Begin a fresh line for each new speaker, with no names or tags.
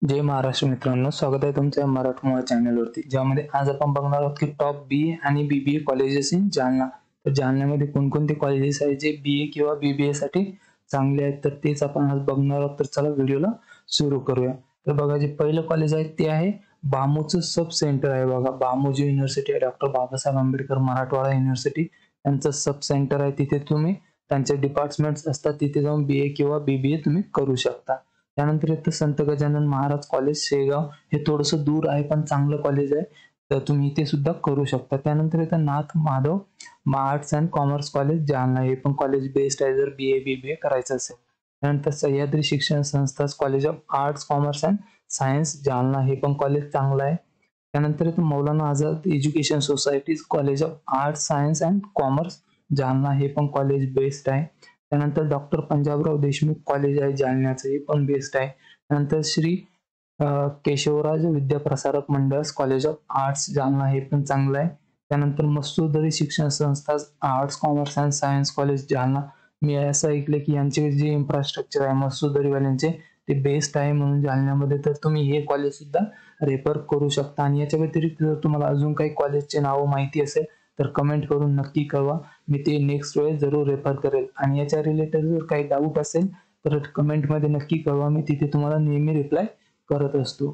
जय महाराष्ट्र मित्रांनो, स्वागत आहे तुमच्या मराठमोळा चॅनलवरती, ज्यामध्ये आज आपण बघणार आहोत की टॉप BA आणि BBA कॉलेजेस इन जालना. तर जालन्यामध्ये कोणकोणते कॉलेजेस आहेत जे BA किंवा BBA साठी चांगले आहेत, तर तेच आपण आज बघणार आहोत. तर चला व्हिडिओला सुरू करूया. तर बघा, जे पहिलं कॉलेज आहे ते आहे बामूचं सब सेंटर आहे. बघा, बामूजी युनिव्हर्सिटी आहे, डॉक्टर बाबासाहेब आंबेडकर मराठवाडा युनिव्हर्सिटी त्यांचं सब सेंटर आहे. तिथे तुम्ही त्यांचे डिपार्टमेंट्स असतात, तिथे जाऊन BA किंवा BBA तुम्ही करू शकता. त्यानंतर येतं संत गजानन महाराज कॉलेज शेगाव. हे थोडंसं दूर आहे पण चांगलं कॉलेज आहे, तर तुम्ही इथे सुद्धा करू शकता. त्यानंतर येतं Nath Madhav arts and commerce college Jalna. हे पण कॉलेज बेस्ट आहे जर BA BBA करायचं असेल. त्यानंतर Sahyadri Shikshan Sanstha college of arts commerce and science Jalna. हे पण कॉलेज चांगलं आहे. त्यानंतर येतं Maulana Azad education society college of arts science and commerce Jalna. हे पण कॉलेज बेस्ट आहे. त्यानंतर डॉक्टर पंजाबराव देशमुख कॉलेज आहे जालन्याचं, हे पण बेस्ट आहे. त्यानंतर श्री केशवराज विद्याप्रसारक मंडळ कॉलेज ऑफ आर्ट्स जालना. हे पण चांगलं आहे. त्यानंतर मसूदरी शिक्षण संस्था arts commerce and science college Jalna. मी असं ऐकलं की यांचे जे इन्फ्रास्ट्रक्चर आहे मसूदरीवाल्यांचे ते बेस्ट आहे म्हणून जालन्यामध्ये, तर तुम्ही हे कॉलेज सुद्धा रेफर करू शकता. आणि याच्या व्यतिरिक्त जर तुम्हाला अजून काही कॉलेजचे नावं माहिती असेल तर कमेंट करून नक्की कळवा. मी ते नेक्स्ट वेळेस जरूर रेफर करेल. आणि याच्या रिलेटेड जर काही डाऊट असेल तर कमेंटमध्ये नक्की कळवा. मी तिथे तुम्हाला नेहमी रिप्लाय करत असतो.